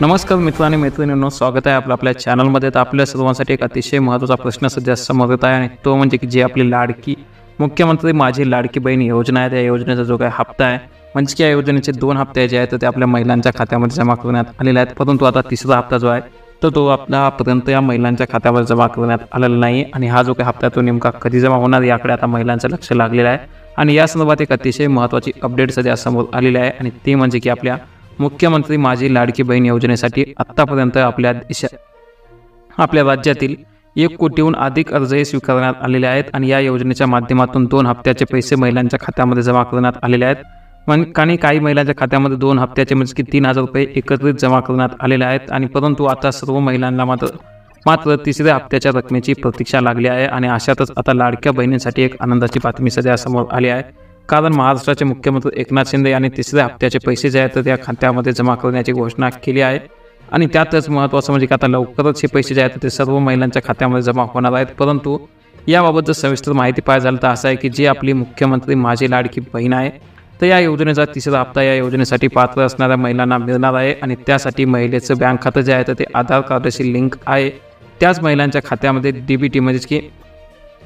नमस्कार मित्र आणि मैत्रिणींनो, स्वागत आहे आपल्या चॅनलमध्ये। तर आपल्या सर्वांसाठी एक अतिशय महत्त्वाचा प्रश्न सध्या समोर येत आहे आणि तो म्हणजे की जी आपली लाडकी मुख्यमंत्री माझी लाडकी बहीण योजना आहे, त्या योजनेचा जो काही हप्ता आहे म्हणजे की या योजनेचे 2 हप्ते जे आहेत ते आपल्या महिलांच्या खात्यामध्ये जमा करण्यात आलेले आहेत, परंतु आता तिसरा हप्ता जो आहे तर तो आपल्यापर्यंत या महिलांच्या खात्यावर जमा करण्यात आलेला नाही। आणि हा जो काही हप्ता तो नेमका कधी जमा होणार याकडे आता महिलांचं लक्ष लागलेलं आहे आणि या संदर्भात एक अतिशय महत्त्वाची अपडेट सध्या समोर आलेली आहे आणि ते म्हणजे की आपल्या मुख्यमंत्री माझी लाडकी बहीण योजनेसाठी आत्तापर्यंत आपल्या राज्यातील 1 कोटीहून अधिक अर्ज स्वीकारण्यात आलेले आहेत आणि या योजनेच्या माध्यमातून 2 हप्त्याचे पैसे महिलांच्या खात्यामध्ये जमा करण्यात आलेले आहेत। काही महिलांच्या खात्यामध्ये 2 हप्त्याचे म्हणजे की 3000 रुपये एकत्रित जमा करण्यात आलेले आहेत आणि परंतु आता सर्व महिलांना मात्र तिसऱ्या हप्त्याच्या रकमेची प्रतीक्षा लागली आहे आणि अशातच आता लाडक्या बहिणींसाठी एक आनंदाची बातमी सध्या समोर आली आहे, कारण महाराष्ट्राचे मुख्यमंत्री एकनाथ शिंदे यांनी तिसऱ्या हप्त्याचे पैसे जे आहेत त्या खात्यामध्ये जमा करण्याची घोषणा केली आहे आणि त्यातच महत्त्वाचं म्हणजे की आता लवकरच हे पैसे जे आहेत ते सर्व महिलांच्या खात्यामध्ये जमा होणार आहेत। परंतु याबाबत जर सविस्तर माहिती पाहिजे झालं तर असं आहे की जी आपली मुख्यमंत्री माझी लाडकी बहीण आहे तर या योजनेचा तिसरा हप्ता या योजनेसाठी पात्र असणाऱ्या महिलांना मिळणार आहे आणि त्यासाठी महिलेचं बँक खातं जे आहे तर ते आधार कार्डाशी लिंक आहे। त्याच महिलांच्या खात्यामध्ये DBT म्हणजेच की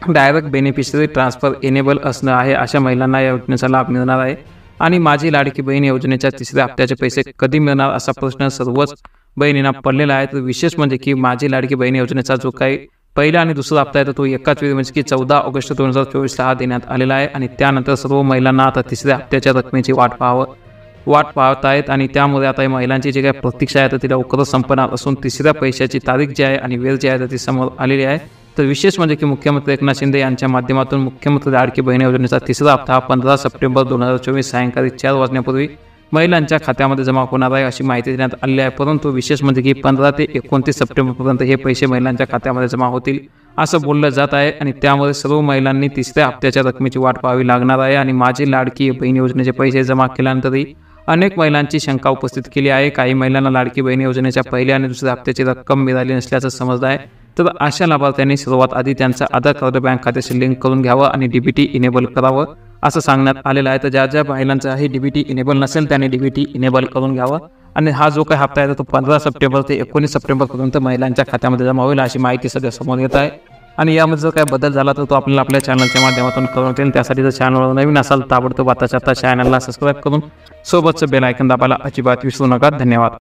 डायरेक्ट बेनिफिशरी ट्रान्सफर एनेबल असणं आहे, अशा महिलांना या योजनेचा लाभ मिळणार आहे। आणि माझी लाडकी बहीण योजनेच्या तिसऱ्या हप्त्याचे पैसे कधी मिळणार असा प्रश्न सर्वच बहिणींना पडलेला आहे। तर विशेष म्हणजे की माझी लाडकी बहीण योजनेचा जो काही पहिला आणि दुसरा हप्ता आहे तर तो एकाच वेळी म्हणजे की 14 ऑगस्ट 2024 हा देण्यात आलेला आहे आणि त्यानंतर सर्व महिलांना आता तिसऱ्या हप्त्याच्या रकमेची वाट पाहत आहेत आणि त्यामुळे आता महिलांची जी काही प्रतीक्षा आहे तर ती लवकरच संपणार असून तिसऱ्या पैशाची तारीख जी आहे आणि वेळ जी आहे तर ती समोर आलेली आहे। तर विशेष म्हणजे की मुख्यमंत्री एकनाथ शिंदे यांच्या माध्यमातून मुख्यमंत्री लाडकी बहीण योजनेचा तिसरा हप्ता 15 सप्टेंबर 2024 सायंकाळी 4 वाजण्यापूर्वी महिलांच्या खात्यामध्ये जमा होणार आहे अशी माहिती देण्यात आली आहे। परंतु विशेष म्हणजे की 15 ते 29 सप्टेंबरपर्यंत हे पैसे महिलांच्या खात्यामध्ये जमा होतील असं बोललं जात आहे आणि त्यामुळे सर्व महिलांनी तिसऱ्या हप्त्याच्या रकमेची वाट पाहावी लागणार आहे। आणि माझी लाडकी बहीण योजनेचे पैसे जमा केल्यानंतरही अनेक महिलांची शंका उपस्थित केली आहे। काही महिलांना लाडकी बहीण योजनेच्या पहिल्या आणि दुसऱ्या हप्त्याची रक्कम मिळाली नसल्याचं समजलं आहे, तर अशा लाभार्थ्यांनी सर्वात आधी त्यांचं आधार कार्ड बँक खात्याशी लिंक करून घ्यावं आणि DBT इनेबल करावं असं सांगण्यात आलेलं आहे। तर ज्या महिलांचं हे DBT इनेबल नसेल त्यांनी DBT इनेबल करून घ्यावं आणि हा जो काही हप्ता आहे तो 15 सप्टेंबर ते 19 सप्टेंबरपर्यंत महिलांच्या खात्यामध्ये जमा होईल अशी माहिती सध्या समोर येत आहे। आणि यामध्ये जर काही बदल झाला तर तो आपल्याला आपल्या चॅनलच्या माध्यमातून कळवून देईल। त्यासाठी जर चॅनलवर नवीन असाल ताबडतोब आता चॅनलला सबस्क्राईब करून सोबतचं बेल आयकॉन दाबायला अजिबात विसरू नका। धन्यवाद।